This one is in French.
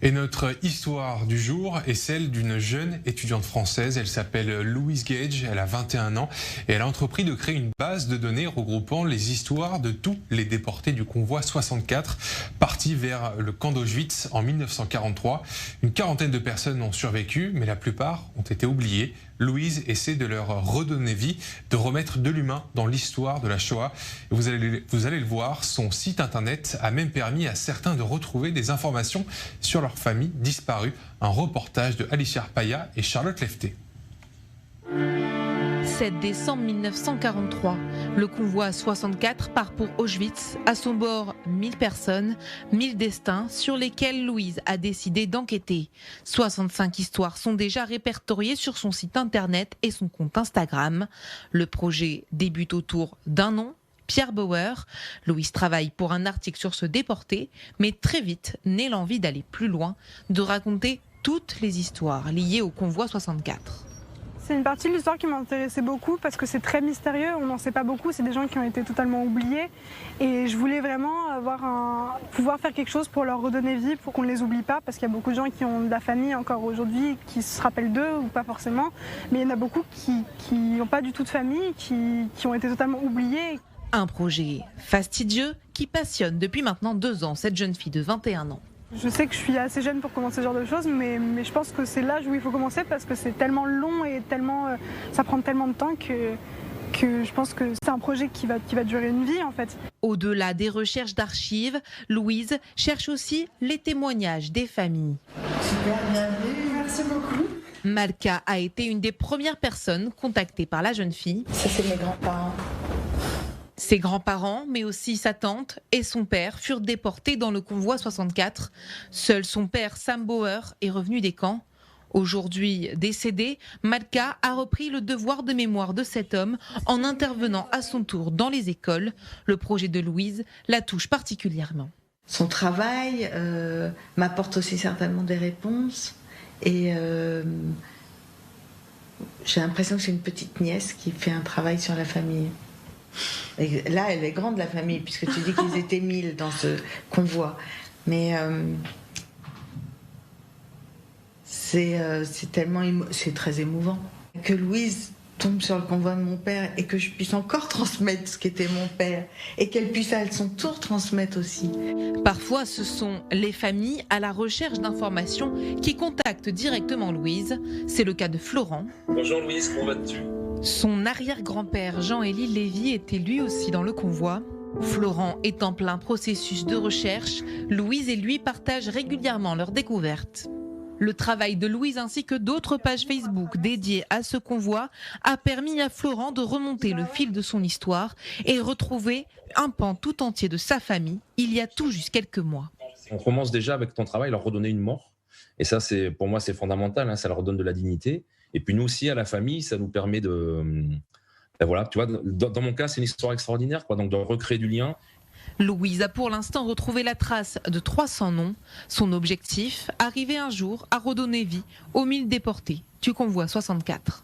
Et notre histoire du jour est celle d'une jeune étudiante française. Elle s'appelle Louise Gage, elle a 21 ans et elle a entrepris de créer une base de données regroupant les histoires de tous les déportés du convoi 64 partis vers le camp d'Auschwitz en 1943. Une quarantaine de personnes ont survécu, mais la plupart ont été oubliées. Louise essaie de leur redonner vie, de remettre de l'humain dans l'histoire de la Shoah. Vous allez le voir, son site internet a même permis à certains de retrouver des informations sur leur famille disparue. Un reportage de Alicia Arpaia et Charlotte Lefté. 7 décembre 1943, le convoi 64 part pour Auschwitz. À son bord, 1000 personnes, 1000 destins sur lesquels Louise a décidé d'enquêter. 65 histoires sont déjà répertoriées sur son site internet et son compte Instagram. Le projet débute autour d'un nom, Pierre Bauer. Louise travaille pour un article sur ce déporté, mais très vite naît l'envie d'aller plus loin, de raconter toutes les histoires liées au convoi 64. C'est une partie de l'histoire qui m'intéressait beaucoup parce que c'est très mystérieux, on n'en sait pas beaucoup, c'est des gens qui ont été totalement oubliés et je voulais vraiment pouvoir faire quelque chose pour leur redonner vie, pour qu'on ne les oublie pas, parce qu'il y a beaucoup de gens qui ont de la famille encore aujourd'hui, qui se rappellent d'eux ou pas forcément, mais il y en a beaucoup qui n'ont pas du tout de famille, qui ont été totalement oubliés. Un projet fastidieux qui passionne depuis maintenant 2 ans cette jeune fille de 21 ans. Je sais que je suis assez jeune pour commencer ce genre de choses, mais je pense que c'est l'âge où il faut commencer parce que c'est tellement long et ça prend tellement de temps que je pense que c'est un projet qui va durer une vie en fait. Au-delà des recherches d'archives, Louise cherche aussi les témoignages des familles. Super, bienvenue, merci beaucoup. Malka a été une des premières personnes contactées par la jeune fille. Ça, c'est mes grands-parents. Ses grands-parents, mais aussi sa tante et son père furent déportés dans le convoi 64. Seul son père, Sam Bauer, est revenu des camps. Aujourd'hui décédé, Malka a repris le devoir de mémoire de cet homme en intervenant à son tour dans les écoles. Le projet de Louise la touche particulièrement. Son travail m'apporte aussi certainement des réponses et j'ai l'impression que c'est une petite nièce qui fait un travail sur la famille. Et là, elle est grande, la famille, puisque tu dis qu'ils étaient 1000 dans ce convoi. Mais c'est très émouvant. Que Louise tombe sur le convoi de mon père et que je puisse encore transmettre ce qu'était mon père et qu'elle puisse à son tour transmettre aussi. Parfois, ce sont les familles à la recherche d'informations qui contactent directement Louise. C'est le cas de Florent. Bonjour Louise, comment vas-tu ? Son arrière-grand-père Jean-Élie Lévy était lui aussi dans le convoi. Florent est en plein processus de recherche. Louise et lui partagent régulièrement leurs découvertes. Le travail de Louise ainsi que d'autres pages Facebook dédiées à ce convoi a permis à Florent de remonter le fil de son histoire et retrouver un pan tout entier de sa famille il y a tout juste quelques mois. On commence déjà avec ton travail, leur redonner une mort. Et ça, pour moi, c'est fondamental, hein, ça leur redonne de la dignité. Et puis nous aussi, à la famille, ça nous permet de... Ben voilà, tu vois, dans mon cas, c'est une histoire extraordinaire, quoi, donc de recréer du lien. Louise a pour l'instant retrouvé la trace de 300 noms. Son objectif, arriver un jour à redonner vie aux 1000 déportés du convoi 64.